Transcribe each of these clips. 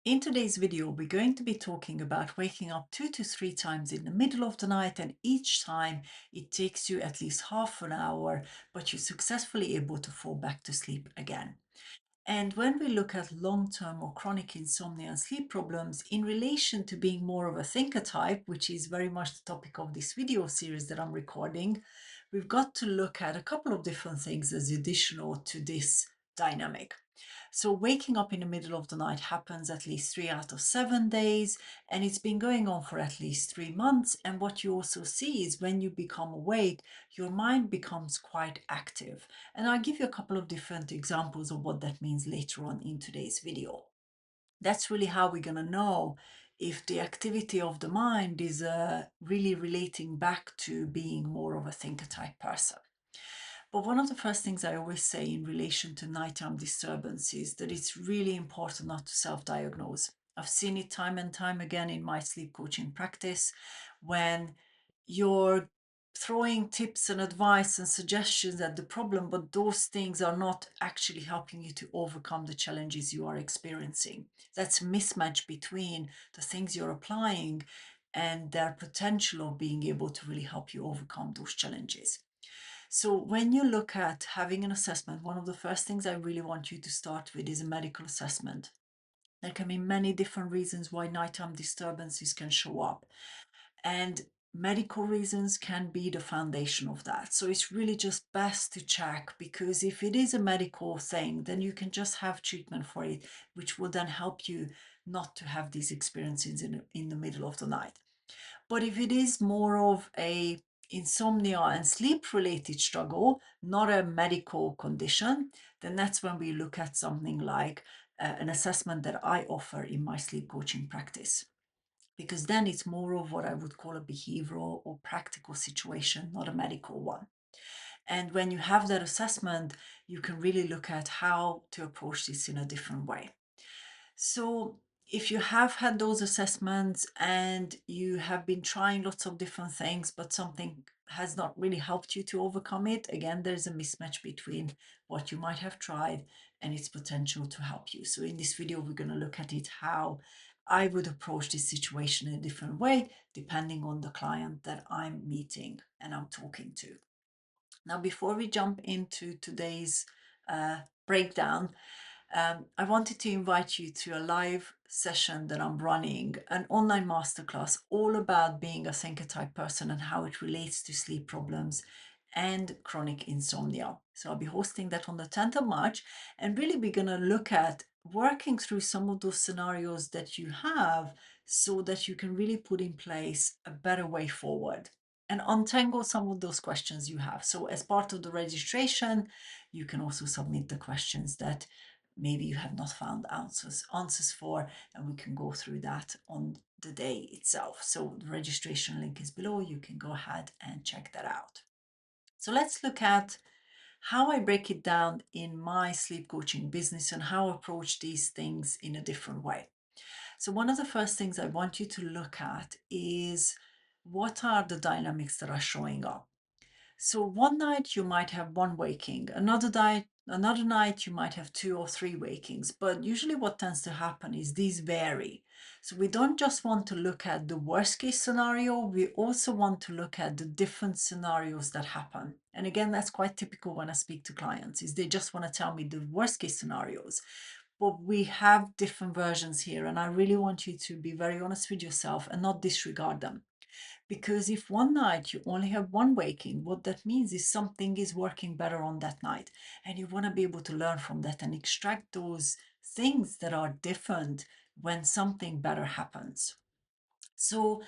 In today's video, we're going to be talking about waking up 2 to 3 times in the middle of the night, and each time it takes you at least half an hour, but you're successfully able to fall back to sleep again. And when we look at long-term or chronic insomnia and sleep problems in relation to being more of a thinker type, which is very much the topic of this video series that I'm recording, we've got to look at a couple of different things as additional to this dynamic. So waking up in the middle of the night happens at least 3 out of 7 days, and it's been going on for at least 3 months. And what you also see is when you become awake, your mind becomes quite active. And I'll give you a couple of different examples of what that means later on in today's video. That's really how we're going to know if the activity of the mind is really relating back to being more of a thinker type person. But one of the first things I always say in relation to nighttime disturbance is that it's really important not to self-diagnose. I've seen it time and time again in my sleep coaching practice when you're throwing tips and advice and suggestions at the problem, but those things are not actually helping you to overcome the challenges you are experiencing. That's a mismatch between the things you're applying and their potential of being able to really help you overcome those challenges. So when you look at having an assessment, one of the first things I really want you to start with is a medical assessment. There can be many different reasons why nighttime disturbances can show up, and medical reasons can be the foundation of that. So it's really just best to check, because if it is a medical thing, then you can just have treatment for it, which will then help you not to have these experiences in the middle of the night. But if it is more of a insomnia and sleep related struggle, not a medical condition, then that's when we look at something like an assessment that I offer in my sleep coaching practice. Because then it's more of what I would call a behavioral or practical situation, not a medical one. And when you have that assessment, you can really look at how to approach this in a different way. So if you have had those assessments and you have been trying lots of different things, but something has not really helped you to overcome it, again, there's a mismatch between what you might have tried and its potential to help you. So in this video, we're going to look at it, how I would approach this situation in a different way, depending on the client that I'm meeting and I'm talking to. Now, before we jump into today's breakdown, I wanted to invite you to a live session that I'm running, an online masterclass all about being a thinker type person and how it relates to sleep problems and chronic insomnia. So I'll be hosting that on the 10th of March, and really we're going to look at working through some of those scenarios that you have so that you can really put in place a better way forward and untangle some of those questions you have. So as part of the registration, you can also submit the questions that maybe you have not found answers for, and we can go through that on the day itself. So the registration link is below. You can go ahead and check that out. So let's look at how I break it down in my sleep coaching business and how I approach these things in a different way. So one of the first things I want you to look at is, what are the dynamics that are showing up? So one night you might have one waking, another night you might have 2 or 3 wakings, but usually what tends to happen is these vary. So we don't just want to look at the worst case scenario, we also want to look at the different scenarios that happen. And again, that's quite typical when I speak to clients, is they just want to tell me the worst case scenarios. But we have different versions here, and I really want you to be very honest with yourself and not disregard them. Because if one night you only have one waking, what that means is something is working better on that night. And you want to be able to learn from that and extract those things that are different when something better happens. So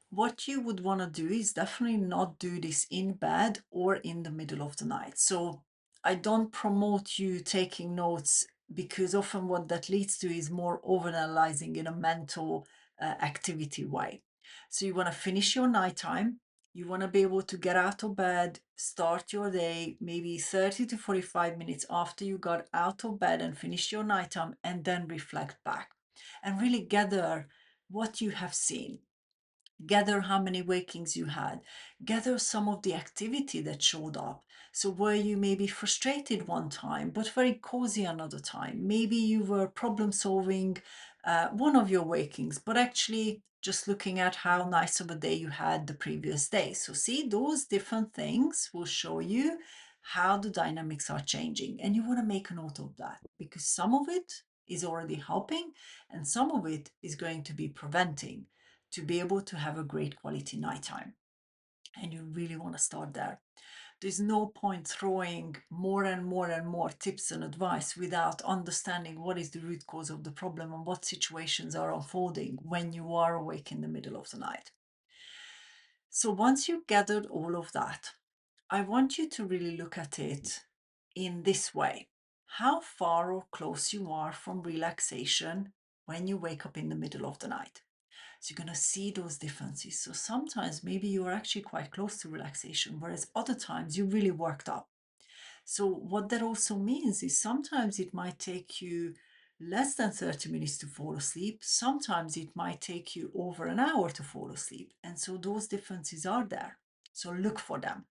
what you would want to do is definitely not do this in bed or in the middle of the night. So I don't promote you taking notes, because often what that leads to is more overanalyzing in a mental activity way. So you want to finish your nighttime. You want to be able to get out of bed, start your day maybe 30 to 45 minutes after you got out of bed and finished your nighttime, and then reflect back and really gather what you have seen. Gather how many wakings you had, gather some of the activity that showed up. So were you maybe frustrated one time but very cozy another time? Maybe you were problem solving one of your wakings, but actually just looking at how nice of a day you had the previous day. So see, those different things will show you how the dynamics are changing. And you want to make a note of that because some of it is already helping and some of it is going to be preventing to be able to have a great quality nighttime. And you really want to start there. There's no point throwing more and more and more tips and advice without understanding what is the root cause of the problem and what situations are unfolding when you are awake in the middle of the night. So once you've gathered all of that, I want you to really look at it in this way. How far or close you are from relaxation when you wake up in the middle of the night. So you're going to see those differences. So sometimes maybe you are actually quite close to relaxation, whereas other times you really worked up. So what that also means is sometimes it might take you less than 30 minutes to fall asleep. Sometimes it might take you over an hour to fall asleep. And so those differences are there. So look for them.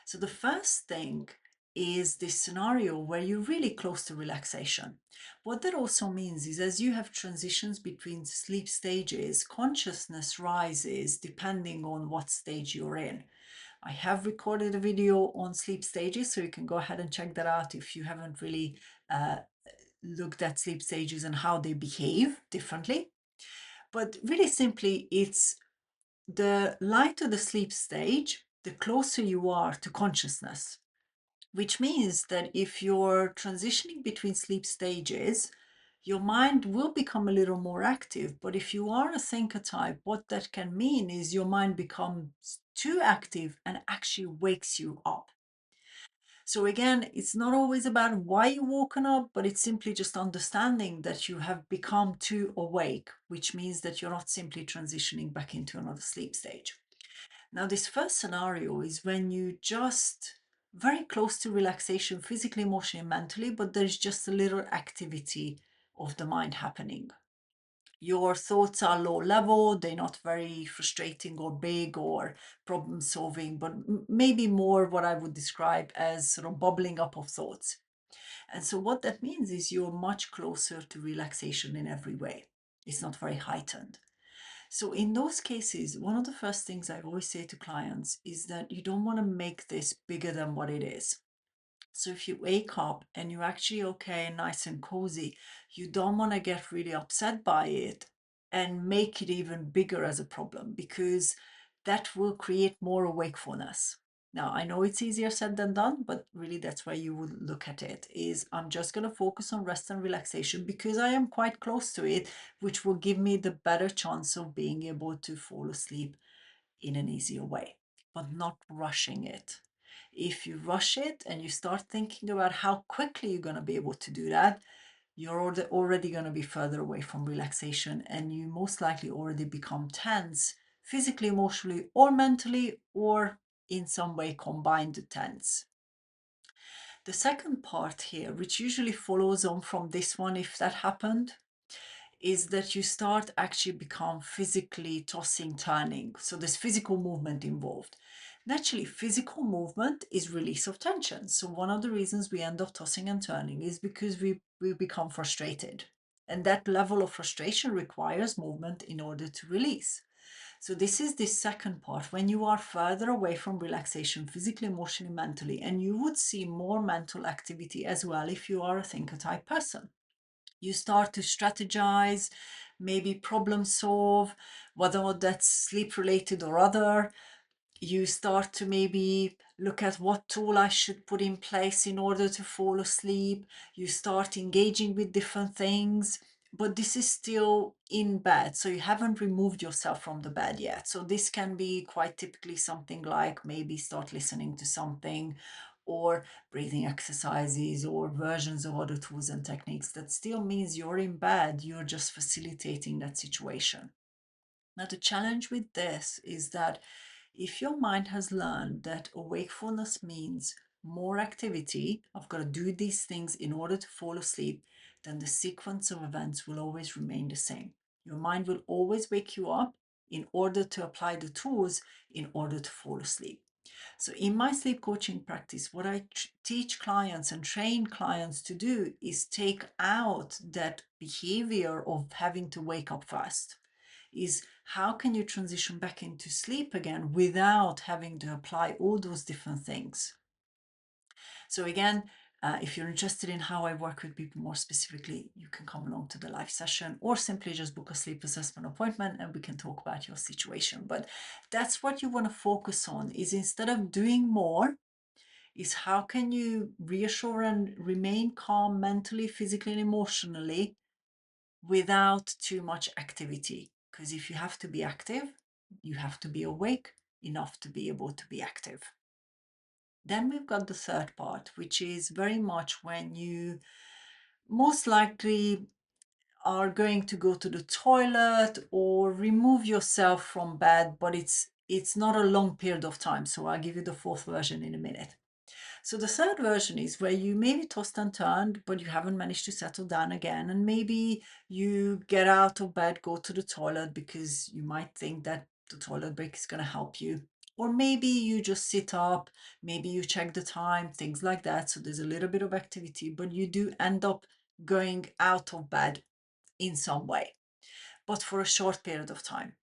So the first thing is this scenario where you're really close to relaxation. What that also means is as you have transitions between sleep stages, consciousness rises depending on what stage you're in. I have recorded a video on sleep stages, so you can go ahead and check that out if you haven't really uh, looked at sleep stages and how they behave differently. But really simply, it's the lighter the sleep stage, the closer you are to consciousness, which means that if you're transitioning between sleep stages, your mind will become a little more active. But if you are a thinker type, what that can mean is your mind becomes too active and actually wakes you up. So again, it's not always about why you've woken up, but it's simply just understanding that you have become too awake, which means that you're not simply transitioning back into another sleep stage. Now, this first scenario is when you just very close to relaxation, physically, emotionally, and mentally, but there's just a little activity of the mind happening. Your thoughts are low level, they're not very frustrating or big or problem solving, but maybe more what I would describe as sort of bubbling up of thoughts. And so, what that means is you're much closer to relaxation in every way. It's not very heightened. So, in those cases, one of the first things I always say to clients is that you don't want to make this bigger than what it is. So, if you wake up and you're actually okay, nice and cozy, you don't want to get really upset by it and make it even bigger as a problem because that will create more wakefulness. Now, I know it's easier said than done, but really that's where you would look at it is I'm just going to focus on rest and relaxation because I am quite close to it, which will give me the better chance of being able to fall asleep in an easier way, but not rushing it. If you rush it and you start thinking about how quickly you're going to be able to do that, you're already going to be further away from relaxation and you most likely already become tense, physically, emotionally, or mentally, or in some way combined tense. The second part here, which usually follows on from this one if that happened, is that you start actually become physically tossing, turning. So there's physical movement involved. Naturally, physical movement is release of tension. So one of the reasons we end up tossing and turning is because we become frustrated. And that level of frustration requires movement in order to release. So this is the second part when you are further away from relaxation, physically, emotionally, mentally, and you would see more mental activity as well if you are a thinker type person. You start to strategize, maybe problem solve, whether that's sleep related or other. You start to maybe look at what tool I should put in place in order to fall asleep. You start engaging with different things, but this is still in bed. So you haven't removed yourself from the bed yet. So this can be quite typically something like maybe start listening to something or breathing exercises or versions of other tools and techniques. That still means you're in bed, you're just facilitating that situation. Now, the challenge with this is that if your mind has learned that wakefulness means more activity, I've got to do these things in order to fall asleep, then the sequence of events will always remain the same. Your mind will always wake you up in order to apply the tools in order to fall asleep. So in my sleep coaching practice, what I teach clients and train clients to do is take out that behavior of having to wake up fast. Is how can you transition back into sleep again without having to apply all those different things? So again, if you're interested in how I work with people more specifically, you can come along to the live session or simply just book a sleep assessment appointment and we can talk about your situation. But that's what you want to focus on, is instead of doing more, is how can you reassure and remain calm mentally, physically, and emotionally without too much activity. Because if you have to be active, you have to be awake enough to be able to be active. Then we've got the third part, which is very much when you most likely are going to go to the toilet or remove yourself from bed, but it's not a long period of time. So I'll give you the fourth version in a minute. So the third version is where you maybe tossed and turned, but you haven't managed to settle down again. And maybe you get out of bed, go to the toilet because you might think that the toilet break is going to help you. Or maybe you just sit up, maybe you check the time, things like that. So there's a little bit of activity, but you do end up going out of bed in some way, but for a short period of time.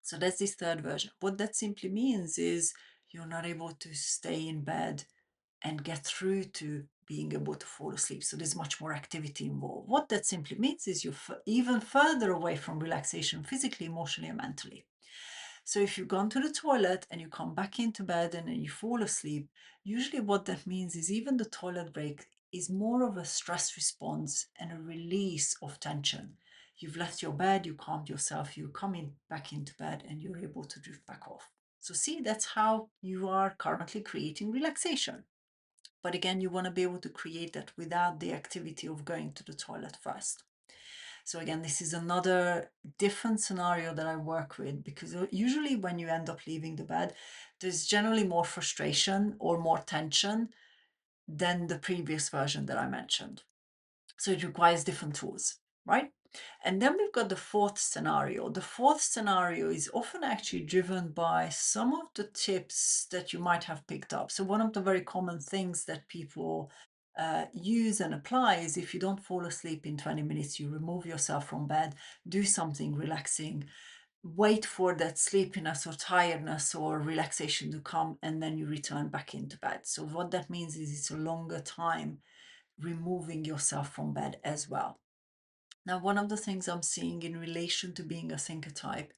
So that's this third version. What that simply means is you're not able to stay in bed and get through to being able to fall asleep. So there's much more activity involved. What that simply means is you're even further away from relaxation physically, emotionally, and mentally. So if you've gone to the toilet and you come back into bed and then you fall asleep, usually what that means is even the toilet break is more of a stress response and a release of tension. You've left your bed, you calmed yourself, you come in back into bed and you're able to drift back off. So see, that's how you are currently creating relaxation. But again, you want to be able to create that without the activity of going to the toilet first. So again, this is another different scenario that I work with, because usually when you end up leaving the bed, there's generally more frustration or more tension than the previous version that I mentioned. So it requires different tools, right? And then we've got the fourth scenario. The fourth scenario is often actually driven by some of the tips that you might have picked up. So one of the very common things that people use and apply is if you don't fall asleep in 20 minutes, you remove yourself from bed, do something relaxing, wait for that sleepiness or tiredness or relaxation to come, and then you return back into bed. So what that means is it's a longer time removing yourself from bed as well. Now, one of the things I'm seeing in relation to being a thinker type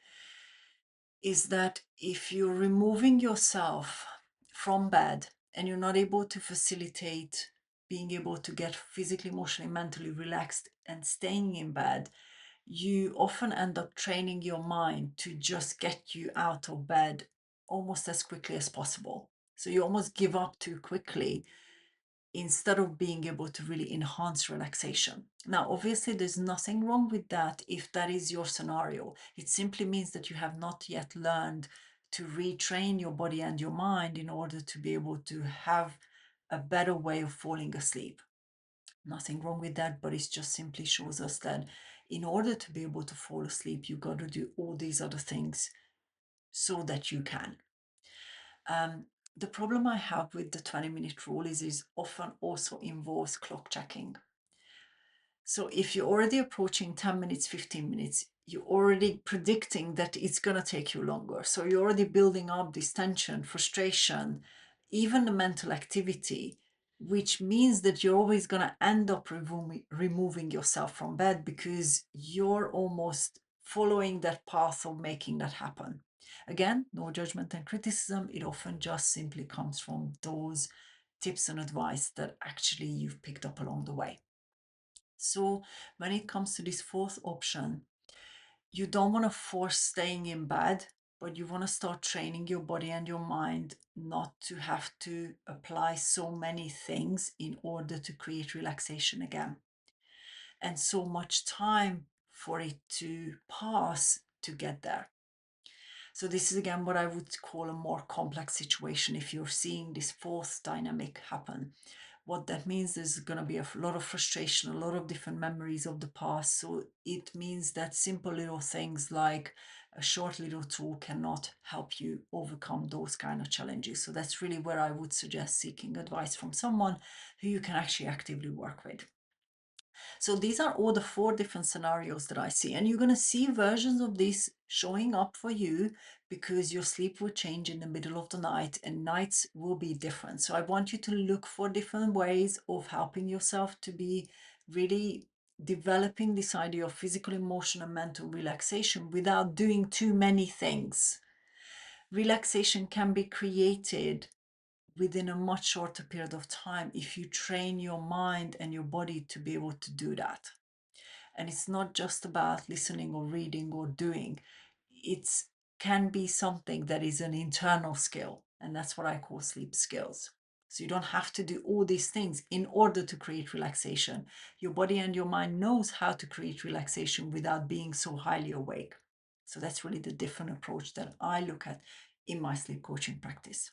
is that if you're removing yourself from bed and you're not able to facilitate being able to get physically, emotionally, mentally relaxed and staying in bed, you often end up training your mind to just get you out of bed almost as quickly as possible. So you almost give up too quickly instead of being able to really enhance relaxation. Now, obviously, there's nothing wrong with that if that is your scenario. It simply means that you have not yet learned to retrain your body and your mind in order to be able to have a better way of falling asleep. Nothing wrong with that, but it just simply shows us that in order to be able to fall asleep, you've got to do all these other things so that you can. The problem I have with the 20-minute rule is often also involves clock checking. So if you're already approaching 10 minutes, 15 minutes, you're already predicting that it's going to take you longer. So you're already building up this tension, frustration, even the mental activity, which means that you're always going to end up removing yourself from bed because you're almost following that path of making that happen. Again, no judgment and criticism. It often just simply comes from those tips and advice that actually you've picked up along the way. So when it comes to this fourth option, you don't want to force staying in bed, but you want to start training your body and your mind not to have to apply so many things in order to create relaxation again. And so much time for it to pass to get there. So this is again what I would call a more complex situation if you're seeing this fourth dynamic happen, What that means is going to be a lot of frustration, a lot of different memories of the past. So it means that simple little things like a short little tool cannot help you overcome those kind of challenges. So that's really where I would suggest seeking advice from someone who you can actually actively work with. So these are all the 4 different scenarios that I see. And you're going to see versions of this showing up for you because your sleep will change in the middle of the night and nights will be different. So I want you to look for different ways of helping yourself to be really developing this idea of physical, emotional, and mental relaxation without doing too many things. Relaxation can be created within a much shorter period of time if you train your mind and your body to be able to do that. And it's not just about listening or reading or doing. It can be something that is an internal skill, and that's what I call sleep skills. So you don't have to do all these things in order to create relaxation. Your body and your mind knows how to create relaxation without being so highly awake. So that's really the different approach that I look at in my sleep coaching practice.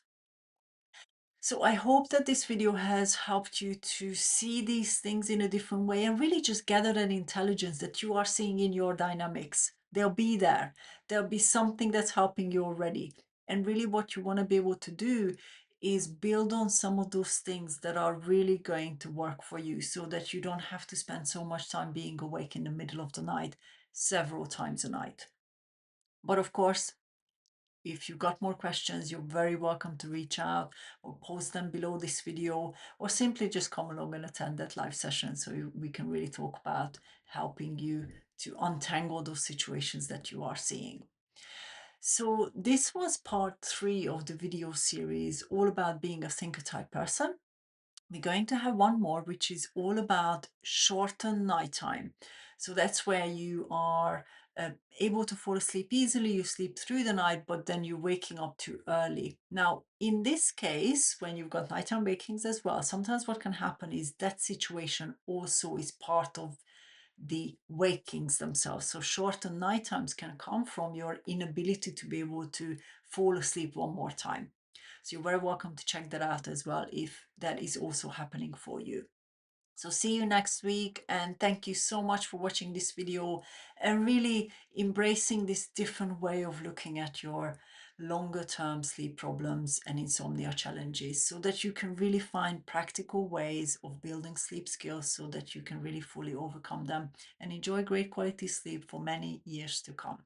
So I hope that this video has helped you to see these things in a different way and really just gather an intelligence that you are seeing in your dynamics. They'll be there. There'll be something that's helping you already. And really what you want to be able to do is build on some of those things that are really going to work for you so that you don't have to spend so much time being awake in the middle of the night several times a night. But of course, if you've got more questions, you're very welcome to reach out or post them below this video, or simply just come along and attend that live session so we can really talk about helping you to untangle those situations that you are seeing. So this was part 3 of the video series all about being a thinker type person. We're going to have one more, which is all about shortened nighttime. So that's where you are able to fall asleep easily, you sleep through the night, but then you're waking up too early. Now, in this case, when you've got nighttime wakings as well, sometimes what can happen is that situation also is part of the wakings themselves. So shortened night times can come from your inability to be able to fall asleep one more time. So you're very welcome to check that out as well if that is also happening for you. So see you next week, and thank you so much for watching this video and really embracing this different way of looking at your longer term sleep problems and insomnia challenges so that you can really find practical ways of building sleep skills so that you can really fully overcome them and enjoy great quality sleep for many years to come.